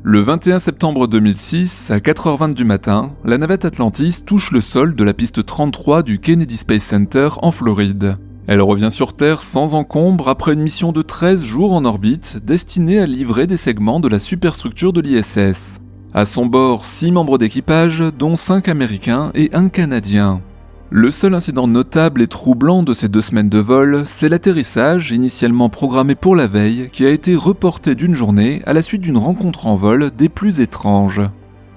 Le 21 septembre 2006, à 4h20 du matin, la navette Atlantis touche le sol de la piste 33 du Kennedy Space Center en Floride. Elle revient sur Terre sans encombre après une mission de 13 jours en orbite destinée à livrer des segments de la superstructure de l'ISS. À son bord, 6 membres d'équipage, dont 5 Américains et 1 Canadien. Le seul incident notable et troublant de ces 2 semaines de vol, c'est l'atterrissage, initialement programmé pour la veille, qui a été reporté d'une journée à la suite d'une rencontre en vol des plus étranges.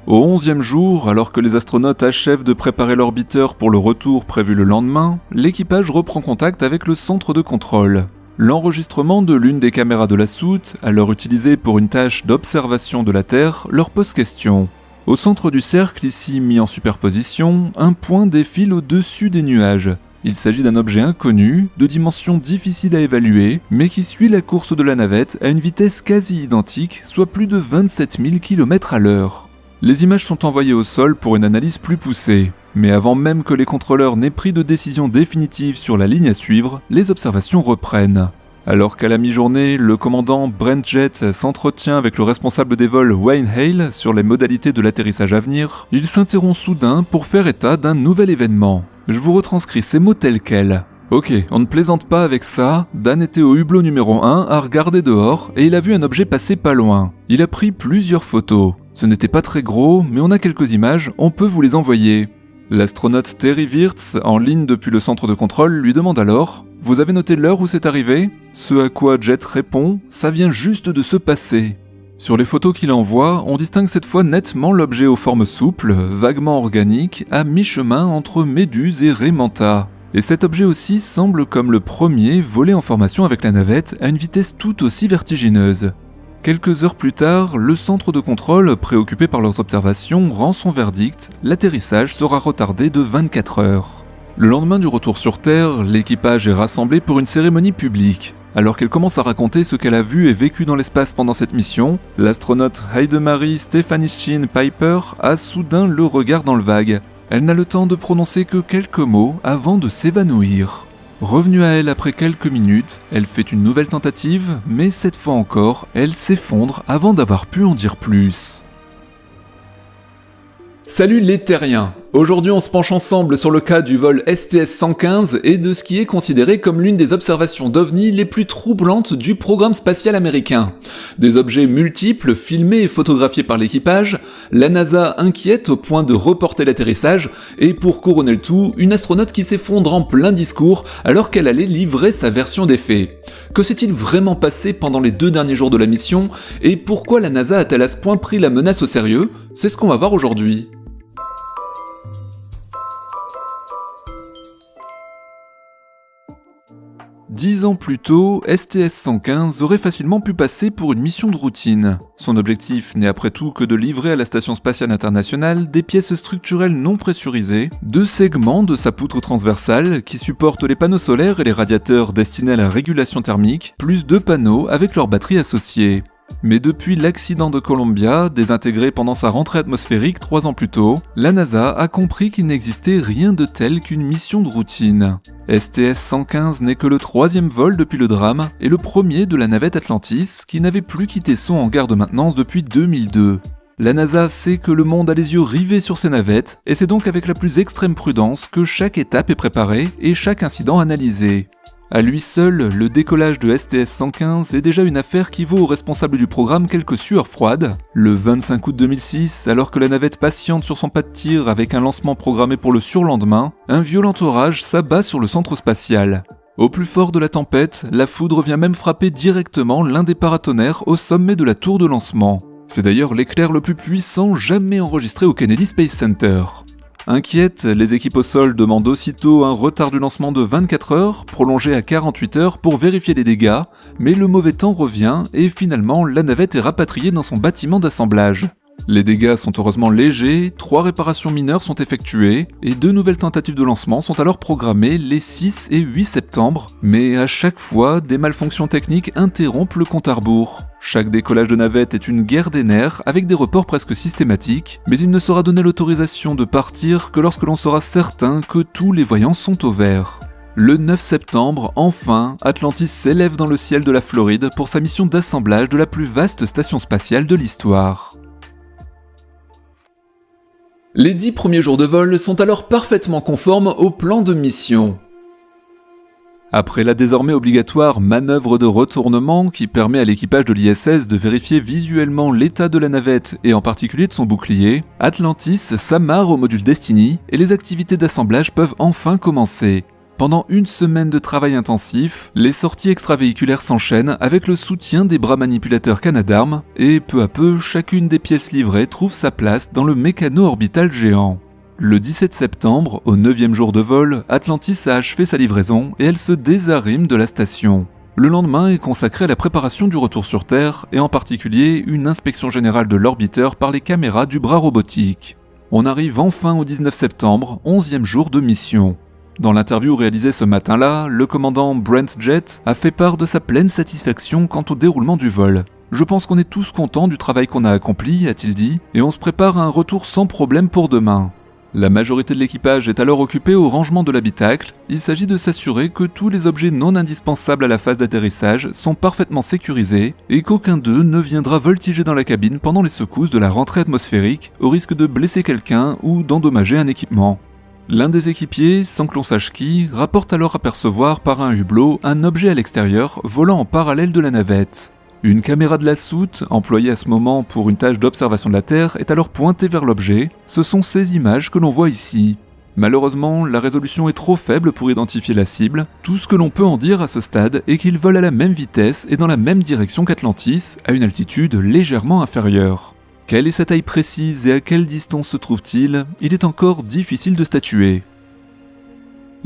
Au 11e jour, alors que les astronautes achèvent de préparer l'orbiteur pour le retour prévu le lendemain, l'équipage reprend contact avec le centre de contrôle. L'enregistrement de l'une des caméras de la soute, alors utilisée pour une tâche d'observation de la Terre, leur pose question. Au centre du cercle, ici mis en superposition, un point défile au-dessus des nuages. Il s'agit d'un objet inconnu, de dimension difficile à évaluer, mais qui suit la course de la navette à une vitesse quasi identique, soit plus de 27 000 km à l'heure. Les images sont envoyées au sol pour une analyse plus poussée, mais avant même que les contrôleurs n'aient pris de décision définitive sur la ligne à suivre, les observations reprennent. Alors qu'à la mi-journée, le commandant Brent Jett s'entretient avec le responsable des vols Wayne Hale sur les modalités de l'atterrissage à venir, il s'interrompt soudain pour faire état d'un nouvel événement. Je vous retranscris ces mots tels quels. Ok, on ne plaisante pas avec ça, Dan était au hublot numéro 1 à regarder dehors et il a vu un objet passer pas loin. Il a pris plusieurs photos. Ce n'était pas très gros, mais on a quelques images, on peut vous les envoyer. L'astronaute Terry Wirtz, en ligne depuis le centre de contrôle, lui demande alors « Vous avez noté l'heure où c'est arrivé ?» Ce à quoi Jett répond « Ça vient juste de se passer ». Sur les photos qu'il envoie, on distingue cette fois nettement l'objet aux formes souples, vaguement organiques, à mi-chemin entre Méduse et Ré Manta. Et cet objet aussi semble comme le premier volé en formation avec la navette à une vitesse tout aussi vertigineuse. Quelques heures plus tard, le centre de contrôle, préoccupé par leurs observations, rend son verdict, l'atterrissage sera retardé de 24 heures. Le lendemain du retour sur Terre, l'équipage est rassemblé pour une cérémonie publique. Alors qu'elle commence à raconter ce qu'elle a vu et vécu dans l'espace pendant cette mission, l'astronaute Heidemarie Stephanie Sheen Piper a soudain le regard dans le vague. Elle n'a le temps de prononcer que quelques mots avant de s'évanouir. Revenue à elle après quelques minutes, elle fait une nouvelle tentative, mais cette fois encore, elle s'effondre avant d'avoir pu en dire plus. Salut les terriens! Aujourd'hui on se penche ensemble sur le cas du vol STS-115 et de ce qui est considéré comme l'une des observations d'OVNI les plus troublantes du programme spatial américain. Des objets multiples filmés et photographiés par l'équipage, la NASA inquiète au point de reporter l'atterrissage et pour couronner le tout, une astronaute qui s'effondre en plein discours alors qu'elle allait livrer sa version des faits. Que s'est-il vraiment passé pendant les 2 derniers jours de la mission et pourquoi la NASA a-t-elle à ce point pris la menace au sérieux? C'est ce qu'on va voir aujourd'hui. 10 ans plus tôt, STS-115 aurait facilement pu passer pour une mission de routine. Son objectif n'est après tout que de livrer à la Station Spatiale Internationale des pièces structurelles non pressurisées, 2 segments de sa poutre transversale qui supportent les panneaux solaires et les radiateurs destinés à la régulation thermique, plus 2 panneaux avec leurs batteries associées. Mais depuis l'accident de Columbia, désintégré pendant sa rentrée atmosphérique 3 ans plus tôt, la NASA a compris qu'il n'existait rien de tel qu'une mission de routine. STS-115 n'est que le 3e vol depuis le drame et le premier de la navette Atlantis qui n'avait plus quitté son hangar de maintenance depuis 2002. La NASA sait que le monde a les yeux rivés sur ces navettes et c'est donc avec la plus extrême prudence que chaque étape est préparée et chaque incident analysé. À lui seul, le décollage de STS-115 est déjà une affaire qui vaut aux responsables du programme quelques sueurs froides. Le 25 août 2006, alors que la navette patiente sur son pas de tir avec un lancement programmé pour le surlendemain, un violent orage s'abat sur le centre spatial. Au plus fort de la tempête, la foudre vient même frapper directement l'un des paratonnerres au sommet de la tour de lancement. C'est d'ailleurs l'éclair le plus puissant jamais enregistré au Kennedy Space Center. Inquiètes, les équipes au sol demandent aussitôt un retard du lancement de 24 heures, prolongé à 48 heures pour vérifier les dégâts, mais le mauvais temps revient et finalement la navette est rapatriée dans son bâtiment d'assemblage. Les dégâts sont heureusement légers, 3 réparations mineures sont effectuées et 2 nouvelles tentatives de lancement sont alors programmées les 6 et 8 septembre, mais à chaque fois, des malfonctions techniques interrompent le compte à rebours. Chaque décollage de navette est une guerre des nerfs avec des reports presque systématiques, mais il ne sera donné l'autorisation de partir que lorsque l'on sera certain que tous les voyants sont au vert. Le 9 septembre, enfin, Atlantis s'élève dans le ciel de la Floride pour sa mission d'assemblage de la plus vaste station spatiale de l'histoire. Les 10 premiers jours de vol sont alors parfaitement conformes au plan de mission. Après la désormais obligatoire manœuvre de retournement qui permet à l'équipage de l'ISS de vérifier visuellement l'état de la navette et en particulier de son bouclier, Atlantis s'amarre au module Destiny et les activités d'assemblage peuvent enfin commencer. Pendant une semaine de travail intensif, les sorties extravéhiculaires s'enchaînent avec le soutien des bras manipulateurs Canadarm et peu à peu, chacune des pièces livrées trouve sa place dans le mécano orbital géant. Le 17 septembre, au 9e jour de vol, Atlantis a achevé sa livraison et elle se désarime de la station. Le lendemain est consacré à la préparation du retour sur Terre et en particulier une inspection générale de l'orbiteur par les caméras du bras robotique. On arrive enfin au 19 septembre, 11e jour de mission. Dans l'interview réalisée ce matin-là, le commandant Brent Jett a fait part de sa pleine satisfaction quant au déroulement du vol. « Je pense qu'on est tous contents du travail qu'on a accompli », a-t-il dit, « et on se prépare à un retour sans problème pour demain ». La majorité de l'équipage est alors occupée au rangement de l'habitacle. Il s'agit de s'assurer que tous les objets non indispensables à la phase d'atterrissage sont parfaitement sécurisés et qu'aucun d'eux ne viendra voltiger dans la cabine pendant les secousses de la rentrée atmosphérique au risque de blesser quelqu'un ou d'endommager un équipement. L'un des équipiers, sans que l'on sache qui, rapporte alors apercevoir par un hublot un objet à l'extérieur volant en parallèle de la navette. Une caméra de la soute, employée à ce moment pour une tâche d'observation de la Terre, est alors pointée vers l'objet. Ce sont ces images que l'on voit ici. Malheureusement, la résolution est trop faible pour identifier la cible. Tout ce que l'on peut en dire à ce stade est qu'ils volent à la même vitesse et dans la même direction qu'Atlantis, à une altitude légèrement inférieure. Quelle est sa taille précise et à quelle distance se trouve-t-il ? Il est encore difficile de statuer.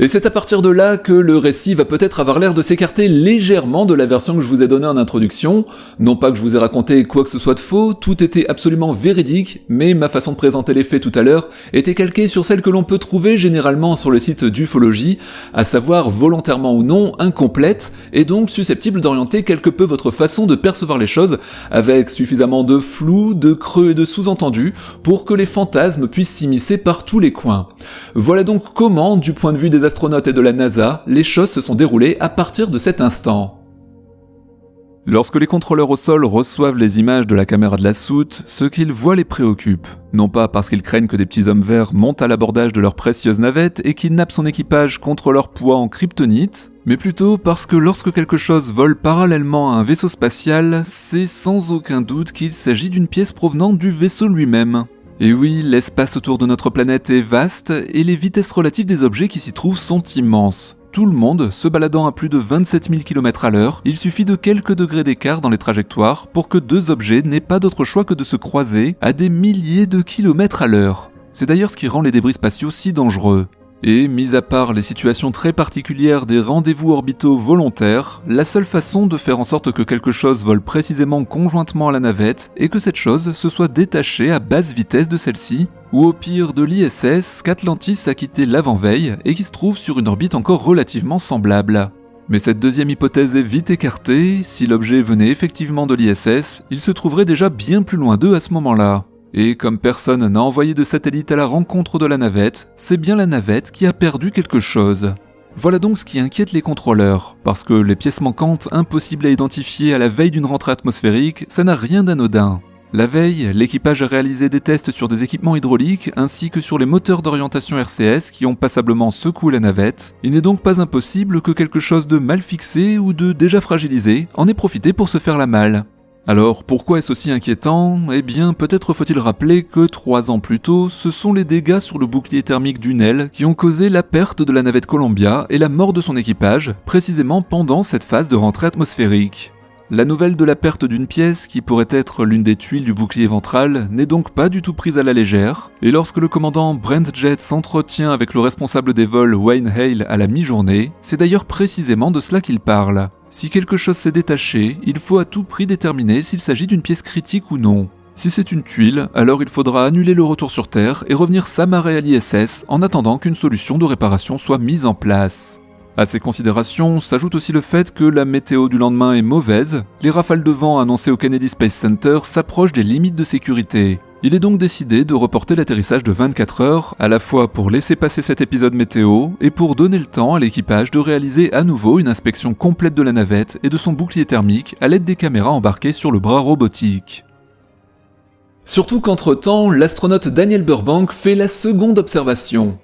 Et c'est à partir de là que le récit va peut-être avoir l'air de s'écarter légèrement de la version que je vous ai donnée en introduction. Non pas que je vous ai raconté quoi que ce soit de faux, tout était absolument véridique, mais ma façon de présenter les faits tout à l'heure était calquée sur celle que l'on peut trouver généralement sur le site d'ufologie, à savoir volontairement ou non incomplète, et donc susceptible d'orienter quelque peu votre façon de percevoir les choses, avec suffisamment de flou, de creux et de sous-entendus, pour que les fantasmes puissent s'immiscer par tous les coins. Voilà donc comment, du point de vue des astronautes et de la NASA, les choses se sont déroulées à partir de cet instant. Lorsque les contrôleurs au sol reçoivent les images de la caméra de la soute, ce qu'ils voient les préoccupe. Non pas parce qu'ils craignent que des petits hommes verts montent à l'abordage de leur précieuse navette et kidnappent son équipage contre leur poids en kryptonite, mais plutôt parce que lorsque quelque chose vole parallèlement à un vaisseau spatial, c'est sans aucun doute qu'il s'agit d'une pièce provenant du vaisseau lui-même. Et oui, l'espace autour de notre planète est vaste et les vitesses relatives des objets qui s'y trouvent sont immenses. Tout le monde, se baladant à plus de 27 000 km/h, il suffit de quelques degrés d'écart dans les trajectoires pour que deux objets n'aient pas d'autre choix que de se croiser à des milliers de kilomètres à l'heure. C'est d'ailleurs ce qui rend les débris spatiaux si dangereux. Et, mis à part les situations très particulières des rendez-vous orbitaux volontaires, la seule façon de faire en sorte que quelque chose vole précisément conjointement à la navette est que cette chose se soit détachée à basse vitesse de celle-ci, ou au pire de l'ISS qu'Atlantis a quitté l'avant-veille et qui se trouve sur une orbite encore relativement semblable. Mais cette deuxième hypothèse est vite écartée, si l'objet venait effectivement de l'ISS, il se trouverait déjà bien plus loin d'eux à ce moment-là. Et comme personne n'a envoyé de satellite à la rencontre de la navette, c'est bien la navette qui a perdu quelque chose. Voilà donc ce qui inquiète les contrôleurs, parce que les pièces manquantes impossibles à identifier à la veille d'une rentrée atmosphérique, ça n'a rien d'anodin. La veille, l'équipage a réalisé des tests sur des équipements hydrauliques ainsi que sur les moteurs d'orientation RCS qui ont passablement secoué la navette. Il n'est donc pas impossible que quelque chose de mal fixé ou de déjà fragilisé en ait profité pour se faire la malle. Alors pourquoi est-ce aussi inquiétant ? Eh bien peut-être faut-il rappeler que 3 ans plus tôt, ce sont les dégâts sur le bouclier thermique du Nell qui ont causé la perte de la navette Columbia et la mort de son équipage, précisément pendant cette phase de rentrée atmosphérique. La nouvelle de la perte d'une pièce, qui pourrait être l'une des tuiles du bouclier ventral, n'est donc pas du tout prise à la légère, et lorsque le commandant Brent Jett s'entretient avec le responsable des vols Wayne Hale à la mi-journée, c'est d'ailleurs précisément de cela qu'il parle. Si quelque chose s'est détaché, il faut à tout prix déterminer s'il s'agit d'une pièce critique ou non. Si c'est une tuile, alors il faudra annuler le retour sur Terre et revenir s'amarrer à l'ISS en attendant qu'une solution de réparation soit mise en place. À ces considérations s'ajoute aussi le fait que la météo du lendemain est mauvaise, les rafales de vent annoncées au Kennedy Space Center s'approchent des limites de sécurité. Il est donc décidé de reporter l'atterrissage de 24 heures, à la fois pour laisser passer cet épisode météo et pour donner le temps à l'équipage de réaliser à nouveau une inspection complète de la navette et de son bouclier thermique à l'aide des caméras embarquées sur le bras robotique. Surtout qu'entre-temps, l'astronaute Daniel Burbank fait la seconde observation.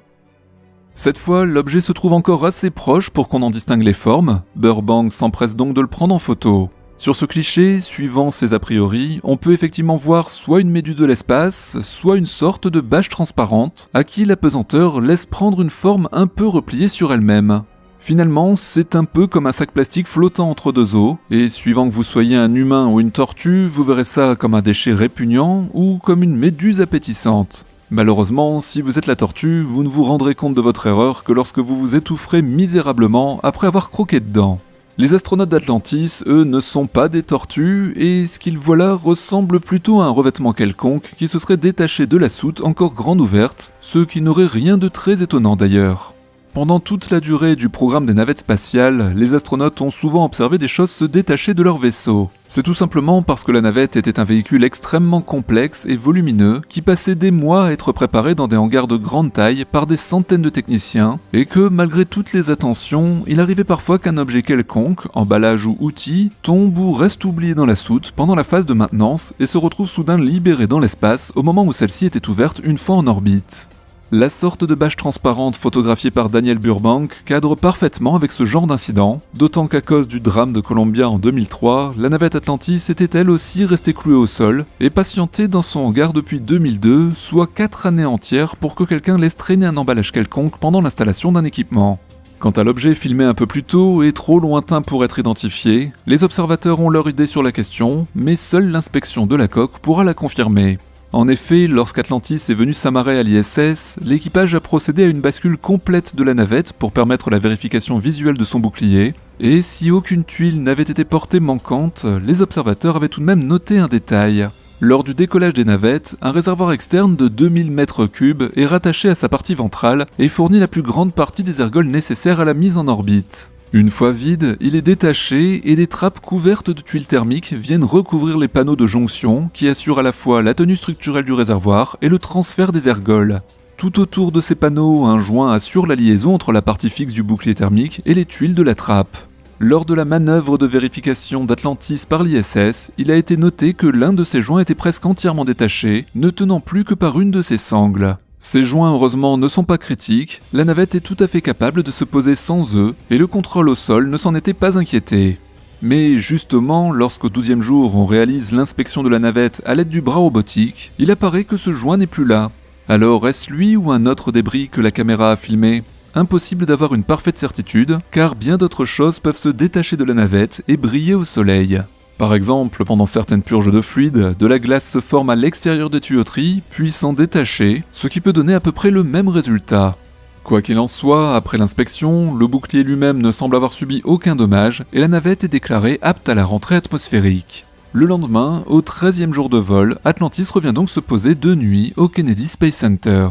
Cette fois, l'objet se trouve encore assez proche pour qu'on en distingue les formes. Burbank s'empresse donc de le prendre en photo. Sur ce cliché, suivant ses a priori, on peut effectivement voir soit une méduse de l'espace, soit une sorte de bâche transparente, à qui la pesanteur laisse prendre une forme un peu repliée sur elle-même. Finalement, c'est un peu comme un sac plastique flottant entre deux eaux, et suivant que vous soyez un humain ou une tortue, vous verrez ça comme un déchet répugnant ou comme une méduse appétissante. Malheureusement, si vous êtes la tortue, vous ne vous rendrez compte de votre erreur que lorsque vous vous étoufferez misérablement après avoir croqué dedans. Les astronautes d'Atlantis, eux, ne sont pas des tortues, et ce qu'ils voient là ressemble plutôt à un revêtement quelconque qui se serait détaché de la soute encore grande ouverte, ce qui n'aurait rien de très étonnant d'ailleurs. Pendant toute la durée du programme des navettes spatiales, les astronautes ont souvent observé des choses se détacher de leur vaisseau. C'est tout simplement parce que la navette était un véhicule extrêmement complexe et volumineux qui passait des mois à être préparé dans des hangars de grande taille par des centaines de techniciens, et que malgré toutes les attentions, il arrivait parfois qu'un objet quelconque, emballage ou outil, tombe ou reste oublié dans la soute pendant la phase de maintenance et se retrouve soudain libéré dans l'espace au moment où celle-ci était ouverte une fois en orbite. La sorte de bâche transparente photographiée par Daniel Burbank cadre parfaitement avec ce genre d'incident, d'autant qu'à cause du drame de Columbia en 2003, la navette Atlantis était elle aussi restée clouée au sol et patientée dans son hangar depuis 2002, soit 4 années entières pour que quelqu'un laisse traîner un emballage quelconque pendant l'installation d'un équipement. Quant à l'objet filmé un peu plus tôt et trop lointain pour être identifié, les observateurs ont leur idée sur la question, mais seule l'inspection de la coque pourra la confirmer. En effet, lorsqu'Atlantis est venu s'amarrer à l'ISS, l'équipage a procédé à une bascule complète de la navette pour permettre la vérification visuelle de son bouclier, et si aucune tuile n'avait été portée manquante, les observateurs avaient tout de même noté un détail. Lors du décollage des navettes, un réservoir externe de 2000 m3 est rattaché à sa partie ventrale et fournit la plus grande partie des ergols nécessaires à la mise en orbite. Une fois vide, il est détaché et des trappes couvertes de tuiles thermiques viennent recouvrir les panneaux de jonction qui assurent à la fois la tenue structurelle du réservoir et le transfert des ergols. Tout autour de ces panneaux, un joint assure la liaison entre la partie fixe du bouclier thermique et les tuiles de la trappe. Lors de la manœuvre de vérification d'Atlantis par l'ISS, il a été noté que l'un de ces joints était presque entièrement détaché, ne tenant plus que par une de ses sangles. Ces joints heureusement ne sont pas critiques, la navette est tout à fait capable de se poser sans eux, et le contrôle au sol ne s'en était pas inquiété. Mais justement, lorsqu'au 12e jour on réalise l'inspection de la navette à l'aide du bras robotique, il apparaît que ce joint n'est plus là. Alors est-ce lui ou un autre débris que la caméra a filmé ? Impossible d'avoir une parfaite certitude, car bien d'autres choses peuvent se détacher de la navette et briller au soleil. Par exemple, pendant certaines purges de fluide, de la glace se forme à l'extérieur des tuyauteries, puis s'en détacher, ce qui peut donner à peu près le même résultat. Quoi qu'il en soit, après l'inspection, le bouclier lui-même ne semble avoir subi aucun dommage et la navette est déclarée apte à la rentrée atmosphérique. Le lendemain, au 13e jour de vol, Atlantis revient donc se poser de nuit au Kennedy Space Center.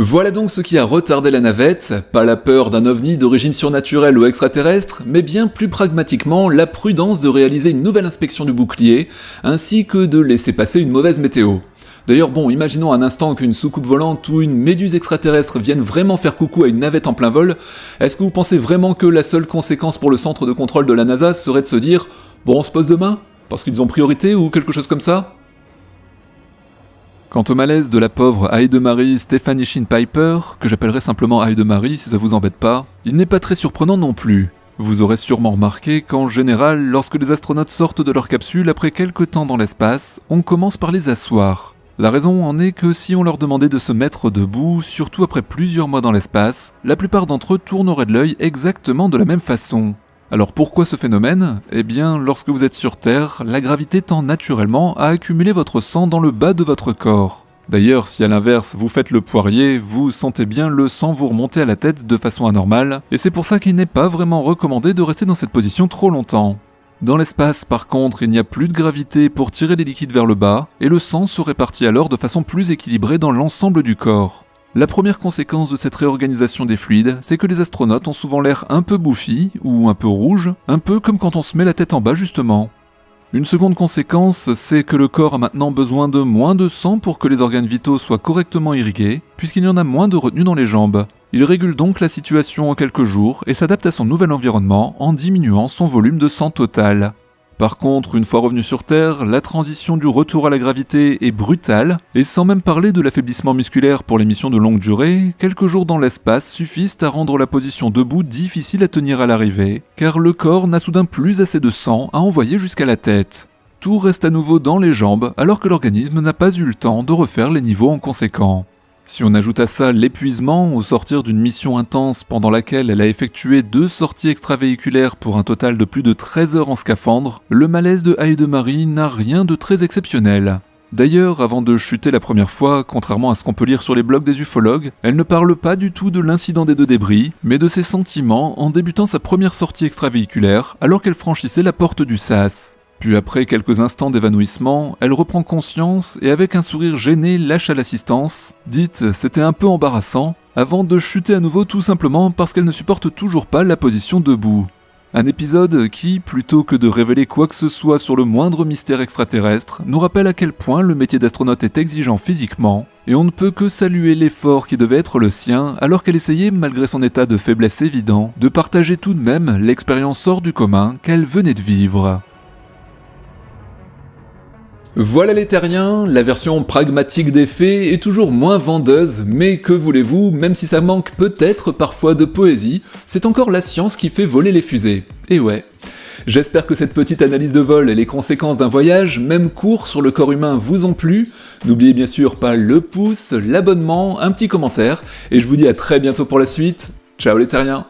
Voilà donc ce qui a retardé la navette, pas la peur d'un ovni d'origine surnaturelle ou extraterrestre, mais bien plus pragmatiquement la prudence de réaliser une nouvelle inspection du bouclier, ainsi que de laisser passer une mauvaise météo. D'ailleurs bon, imaginons un instant qu'une soucoupe volante ou une méduse extraterrestre vienne vraiment faire coucou à une navette en plein vol, est-ce que vous pensez vraiment que la seule conséquence pour le centre de contrôle de la NASA serait de se dire « Bon, on se pose demain ? Parce qu'ils ont priorité » ou quelque chose comme ça ? Quant au malaise de la pauvre Heidemarie Stephanie Shinn Piper, que j'appellerai simplement Heidemarie si ça vous embête pas, il n'est pas très surprenant non plus. Vous aurez sûrement remarqué qu'en général, lorsque les astronautes sortent de leur capsule après quelques temps dans l'espace, on commence par les asseoir. La raison en est que si on leur demandait de se mettre debout, surtout après plusieurs mois dans l'espace, la plupart d'entre eux tourneraient de l'œil exactement de la même façon. Alors pourquoi ce phénomène ? Eh bien, lorsque vous êtes sur Terre, la gravité tend naturellement à accumuler votre sang dans le bas de votre corps. D'ailleurs, si à l'inverse vous faites le poirier, vous sentez bien le sang vous remonter à la tête de façon anormale, et c'est pour ça qu'il n'est pas vraiment recommandé de rester dans cette position trop longtemps. Dans l'espace, par contre, il n'y a plus de gravité pour tirer les liquides vers le bas, et le sang se répartit alors de façon plus équilibrée dans l'ensemble du corps. La première conséquence de cette réorganisation des fluides, c'est que les astronautes ont souvent l'air un peu bouffis, ou un peu rouges, un peu comme quand on se met la tête en bas justement. Une seconde conséquence, c'est que le corps a maintenant besoin de moins de sang pour que les organes vitaux soient correctement irrigués, puisqu'il y en a moins de retenue dans les jambes. Il régule donc la situation en quelques jours et s'adapte à son nouvel environnement en diminuant son volume de sang total. Par contre, une fois revenu sur Terre, la transition du retour à la gravité est brutale, et sans même parler de l'affaiblissement musculaire pour les missions de longue durée, quelques jours dans l'espace suffisent à rendre la position debout difficile à tenir à l'arrivée, car le corps n'a soudain plus assez de sang à envoyer jusqu'à la tête. Tout reste à nouveau dans les jambes, alors que l'organisme n'a pas eu le temps de refaire les niveaux en conséquent. Si on ajoute à ça l'épuisement au sortir d'une mission intense pendant laquelle elle a effectué 2 sorties extravéhiculaires pour un total de plus de 13 heures en scaphandre, le malaise de Heidemarie n'a rien de très exceptionnel. D'ailleurs, avant de chuter la première fois, contrairement à ce qu'on peut lire sur les blogs des ufologues, elle ne parle pas du tout de l'incident des 2 débris, mais de ses sentiments en débutant sa première sortie extravéhiculaire alors qu'elle franchissait la porte du sas. Puis après quelques instants d'évanouissement, elle reprend conscience et avec un sourire gêné lâche à l'assistance « Dites, c'était un peu embarrassant », avant de chuter à nouveau tout simplement parce qu'elle ne supporte toujours pas la position debout. Un épisode qui, plutôt que de révéler quoi que ce soit sur le moindre mystère extraterrestre, nous rappelle à quel point le métier d'astronaute est exigeant physiquement, et on ne peut que saluer l'effort qui devait être le sien alors qu'elle essayait, malgré son état de faiblesse évident, de partager tout de même l'expérience hors du commun qu'elle venait de vivre. Voilà les terriens, la version pragmatique des faits est toujours moins vendeuse, mais que voulez-vous, même si ça manque peut-être parfois de poésie, c'est encore la science qui fait voler les fusées. Et ouais. J'espère que cette petite analyse de vol et les conséquences d'un voyage, même court, sur le corps humain vous ont plu. N'oubliez bien sûr pas le pouce, l'abonnement, un petit commentaire, et je vous dis à très bientôt pour la suite. Ciao les terriens!